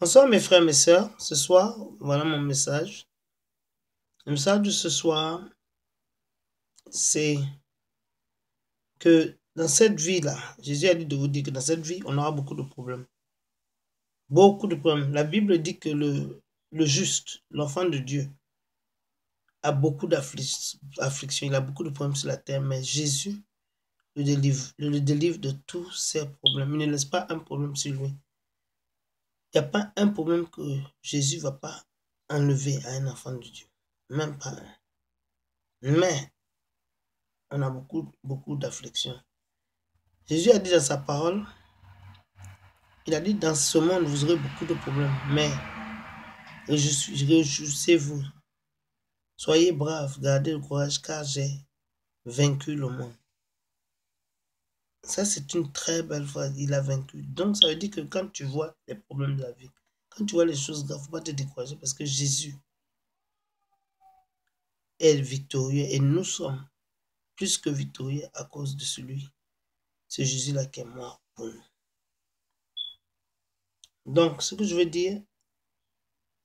Bonsoir mes frères, mes sœurs. Ce soir, voilà mon message. Le message de ce soir, c'est que dans cette vie-là, Jésus a dit de vous dire que dans cette vie, on aura beaucoup de problèmes. Beaucoup de problèmes. La Bible dit que le juste, l'enfant de Dieu, a beaucoup d'afflictions. Il a beaucoup de problèmes sur la terre, mais Jésus le délivre de tous ses problèmes. Il ne laisse pas un problème sur lui. Il n'y a pas un problème que Jésus ne va pas enlever à un enfant de Dieu. Même pas un. Mais on a beaucoup d'afflictions. Jésus a dit dans sa parole, il a dit dans ce monde vous aurez beaucoup de problèmes, mais réjouissez-vous, soyez braves, gardez le courage car j'ai vaincu le monde. Ça c'est une très belle phrase, il a vaincu. Donc ça veut dire que quand tu vois les problèmes de la vie, quand tu vois les choses graves, il ne faut pas te décourager parce que Jésus est victorieux et nous sommes plus que victorieux à cause de celui, ce Jésus-là qui est mort pour nous. Donc, ce que je veux dire,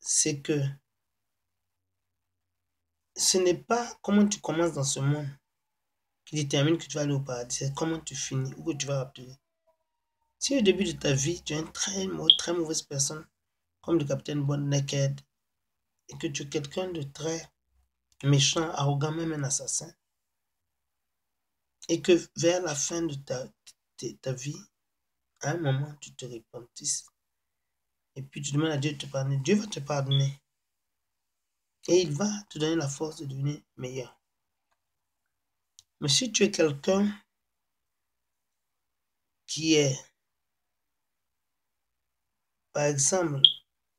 c'est que ce n'est pas comment tu commences dans ce monde qui détermine que tu vas aller au paradis, c'est comment tu finis ou que tu vas rapturer. Si au début de ta vie, tu es une très mauvaise personne, comme le capitaine Bon Naked, et que tu es quelqu'un de très méchant, arrogant, même un assassin, et que vers la fin de ta vie, à un moment, tu te repentisses, et puis tu demandes à Dieu de te pardonner, Dieu va te pardonner. Et il va te donner la force de devenir meilleur. Mais si tu es quelqu'un qui est, par exemple,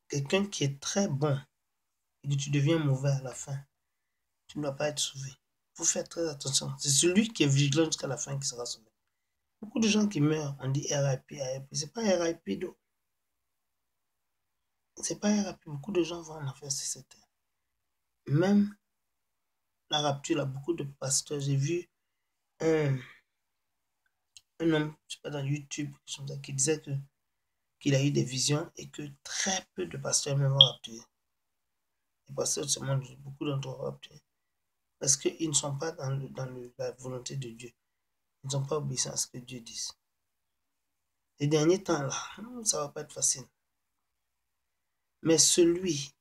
quelqu'un qui est très bon et que tu deviens mauvais à la fin, tu ne dois pas être sauvé. Il faut faire très attention. C'est celui qui est vigilant jusqu'à la fin qui sera sauvé. Beaucoup de gens qui meurent, on dit RIP, RIP. C'est pas RIP, c'est pas RIP. Beaucoup de gens vont en enfer sur cette terre. Même la rapture, là, beaucoup de pasteurs. J'ai vu un homme, je sais pas, dans YouTube, qui disait qu'il a eu des visions et que très peu de pasteurs même vont rapturer. Les pasteurs de ce monde, beaucoup d'entre eux vont rapturer. Parce qu'ils ne sont pas dans la volonté de Dieu. Ils ne sont pas obéissants à ce que Dieu dit. Les derniers temps-là, ça ne va pas être facile. Mais celui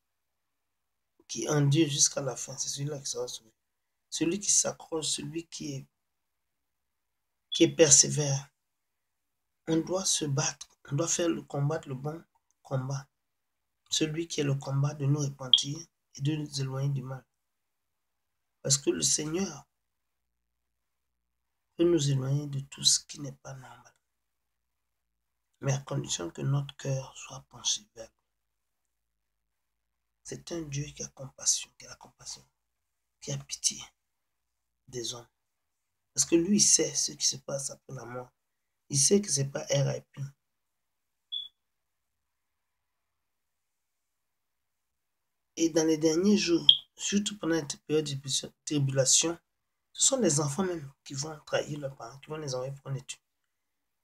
qui endure jusqu'à la fin, c'est celui-là qui sera sauvé. Celui qui s'accroche, celui qui persévère. On doit se battre. On doit faire le bon combat. Celui qui est le combat de nous repentir et de nous éloigner du mal. Parce que le Seigneur peut nous éloigner de tout ce qui n'est pas normal. Mais à condition que notre cœur soit penché vers lui. C'est un Dieu qui a compassion, qui a pitié des hommes. Parce que lui, il sait ce qui se passe après la mort. Il sait que ce n'est pas RIP. Et dans les derniers jours, surtout pendant cette période de tribulation, ce sont les enfants même qui vont trahir leurs parents, qui vont les envoyer pour les tuer.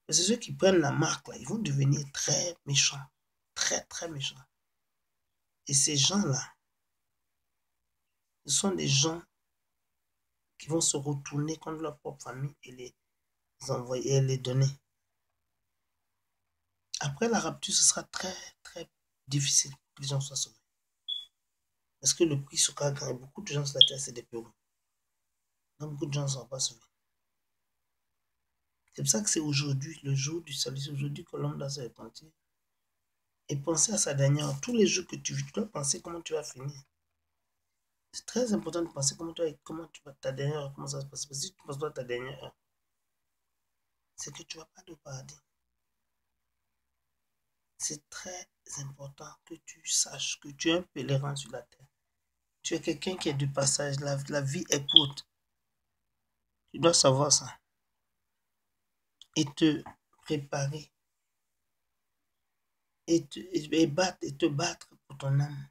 Et c'est ceux qui prennent la marque, là, ils vont devenir très méchants. Très, très méchants. Et ces gens-là, ce sont des gens qui vont se retourner contre leur propre famille et les envoyer et les donner. Après la rapture, ce sera très, très difficile que les gens soient sauvés. Parce que le prix sera grand et beaucoup de gens sur la terre, c'est des péros. Donc beaucoup de gens ne seront pas sauvés. C'est pour ça que c'est aujourd'hui, le jour du salut, c'est aujourd'hui que l'homme doit se repentir. Et penser à sa dernière heure. Tous les jours que tu vis, tu dois penser comment tu vas finir. C'est très important de penser comment tu vas ta dernière heure, comment ça va se passer. Parce que si tu ne penses pas à ta dernière heure, c'est que tu ne vas pas au paradis. C'est très important que tu saches que tu es un pèlerin sur la terre. Tu es quelqu'un qui est du passage. La vie est courte. Tu dois savoir ça. Et te préparer. Et te battre pour ton âme.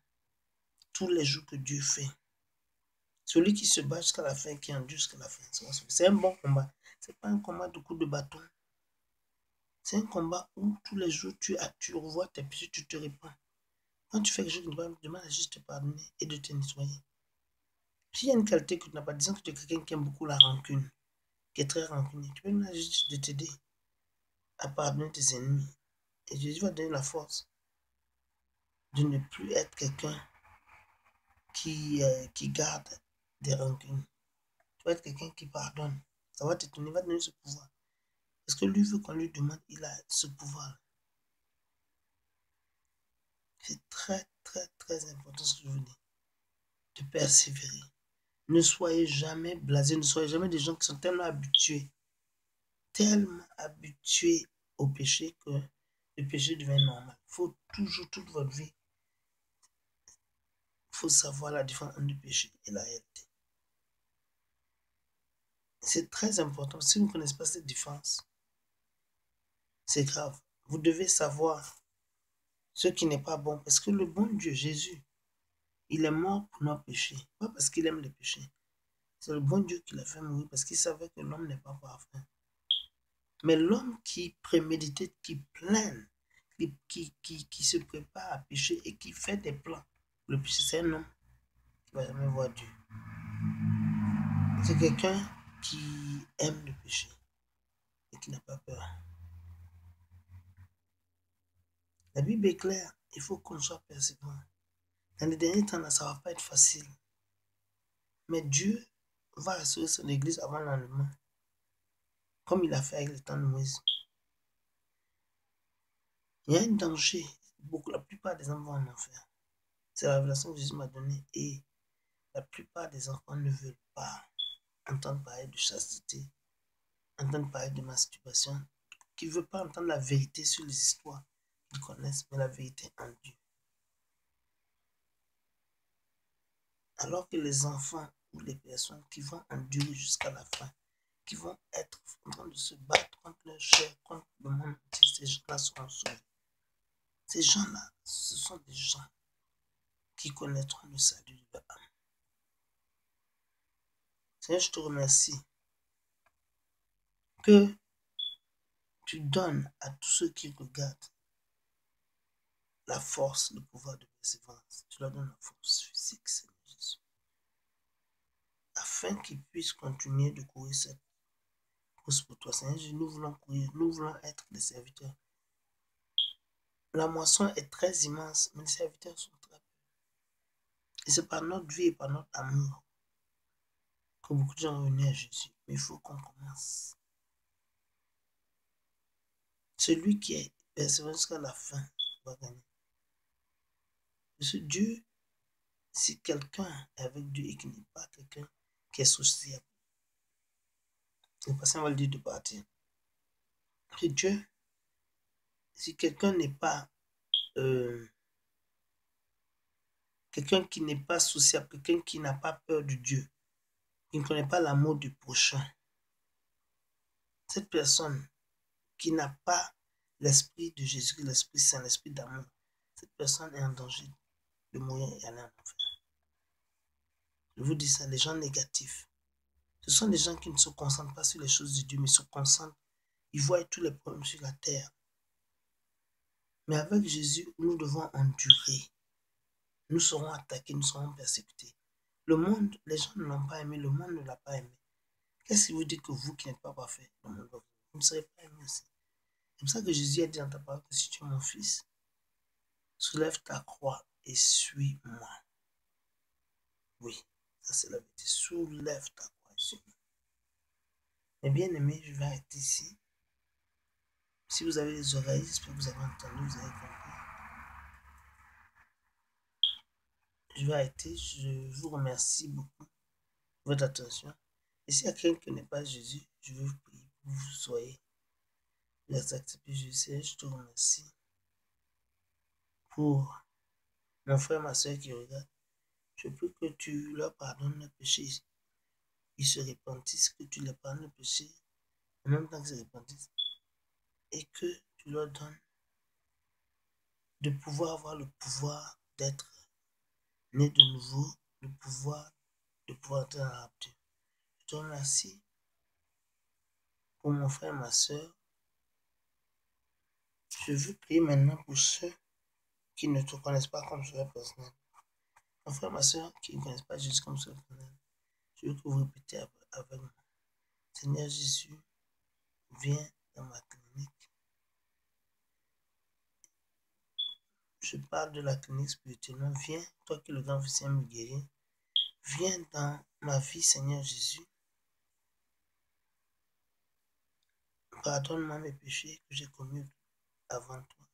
Tous les jours que Dieu fait. Celui qui se bat jusqu'à la fin, qui endure jusqu'à la fin. C'est un bon combat. Ce n'est pas un combat de coups de bâton. C'est un combat où tous les jours tu revois tes péchés, tu te répands. Quand tu fais quelque chose qui ne va pas, demande à Jésus de te pardonner et de te nettoyer. S'il y a une qualité que tu n'as pas, disons que tu es quelqu'un qui aime beaucoup la rancune, qui est très rancunier, tu peux demander à Jésus de t'aider à pardonner tes ennemis. Et Jésus va te donner la force de ne plus être quelqu'un qui garde des rancunes. Tu vas être quelqu'un qui pardonne. Ça va t'étonner, il va te donner ce pouvoir. Parce que lui veut qu'on lui demande, il a ce pouvoir. C'est très, très, très important ce que je vous dis. De persévérer. Ne soyez jamais blasés, ne soyez jamais des gens qui sont tellement habitués au péché que le péché devient normal. Il faut toujours, toute votre vie, il faut savoir la différence entre le péché et la réalité. C'est très important. Si vous ne connaissez pas cette différence, c'est grave. Vous devez savoir ce qui n'est pas bon. Parce que le bon Dieu, Jésus, il est mort pour nos péchés. Pas parce qu'il aime les péchés. C'est le bon Dieu qui l'a fait mourir parce qu'il savait que l'homme n'est pas parfait. Mais l'homme qui prémédite, qui plaint, qui se prépare à pécher et qui fait des plans, le péché, c'est un homme qui ne va jamais voir Dieu. C'est quelqu'un qui aime le péché et qui n'a pas peur. La Bible est claire, il faut qu'on soit persévérant. Dans les derniers temps, ça ne va pas être facile. Mais Dieu va assurer son église avant l'enlèvement, comme il a fait avec le temps de Moïse. Il y a un danger. La plupart des hommes vont en enfer. C'est la révélation que Jésus m'a donnée. Et la plupart des enfants ne veulent pas entendre parler de chasteté, entendre parler de masturbation, qui ne veulent pas entendre la vérité sur les histoires qu'ils connaissent, mais la vérité en Dieu. Alors que les enfants ou les personnes qui vont endurer jusqu'à la fin, qui vont être en train de se battre contre leur chair, contre le monde, ces gens-là seront sauvés. Ces gens-là, ce sont des gens qui connaîtront le salut de leur âme. Seigneur, je te remercie que tu donnes à tous ceux qui regardent la force, le pouvoir de persévérance. Tu leur donnes la force physique, Seigneur Jésus, afin qu'ils puissent continuer de courir cette course pour toi. Seigneur Jésus, nous voulons courir, nous voulons être des serviteurs. La moisson est très immense, mais les serviteurs sont très peu. Et c'est par notre vie et par notre amour que beaucoup de gens vont venir à Jésus. Mais il faut qu'on commence. Celui qui est persévérant jusqu'à la fin va gagner. Parce que Dieu, si quelqu'un est avec Dieu et qui n'est pas quelqu'un qui est sociable, le patient va lui dire de partir. Et Dieu, si quelqu'un n'est pas quelqu'un qui n'est pas sociable, quelqu'un qui n'a pas peur de Dieu, qui ne connaît pas l'amour du prochain, cette personne qui n'a pas l'esprit de Jésus, l'esprit saint, l'esprit d'amour, cette personne est en danger de mourir et aller en enfer. Je vous dis ça, les gens négatifs, ce sont des gens qui ne se concentrent pas sur les choses de Dieu, mais se concentrent, ils voient tous les problèmes sur la terre. Mais avec Jésus, nous devons endurer. Nous serons attaqués, nous serons persécutés. Le monde, les gens ne l'ont pas aimé, le monde ne l'a pas aimé. Qu'est-ce qui vous dit que vous qui n'êtes pas parfait, le monde va vous ne serez pas aimé aussi? C'est pour ça que Jésus a dit dans ta parole que si tu es mon fils, soulève ta croix et suis-moi. Oui, ça c'est la vérité. Soulève ta croix et suis-moi. Mais bien aimé, je vais arrêter ici. Si vous avez des oreilles, j'espère que vous avez entendu, vous avez compris. Je vais arrêter. Je vous remercie beaucoup de votre attention. Et s'il y a quelqu'un qui n'est pas Jésus, je veux vous prier pour que vous soyez. Vous acceptez Jésus. Je te remercie pour mon frère, ma soeur qui regarde. Je prie que tu leur pardonnes le péché. Ils se repentissent, que tu leur pardonnes le péché en même temps qu'ils se repentissent. Et que tu leur donnes de pouvoir avoir le pouvoir d'être né de nouveau, le pouvoir de pouvoir être un rapture. Je te remercie pour mon frère et ma soeur. Je veux prier maintenant pour ceux qui ne te connaissent pas comme sauveur personnel. Mon frère, ma soeur, qui ne connaissent pas Jésus comme sauveur personnel, je veux que vous répétez avec moi. Seigneur Jésus, viens dans ma clinique. Je parle de la clinique spirituellement. Viens, toi qui es le grand officier me guérir. Viens dans ma vie, Seigneur Jésus. Pardonne-moi mes péchés que j'ai commis avant toi.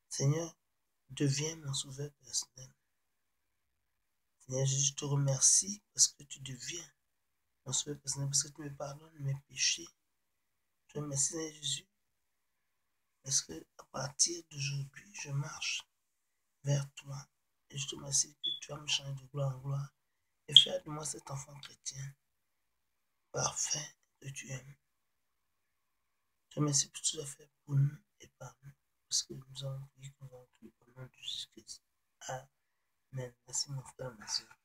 Seigneur, deviens mon sauveur personnel. Seigneur Jésus, je te remercie parce que tu deviens mon sauveur personnel, parce que tu me pardonnes mes péchés. Je te remercie, Seigneur Jésus, parce que à partir d'aujourd'hui, je marche vers toi. Et je te remercie que tu vas me changer de gloire en gloire et faire de moi cet enfant chrétien parfait que tu aimes. Je te remercie pour tout ce que tu as fait pour nous et par nous, parce que nous avons prié, que nous avons cru au nom de Jésus-Christ. Amen. Merci mon frère, ma soeur.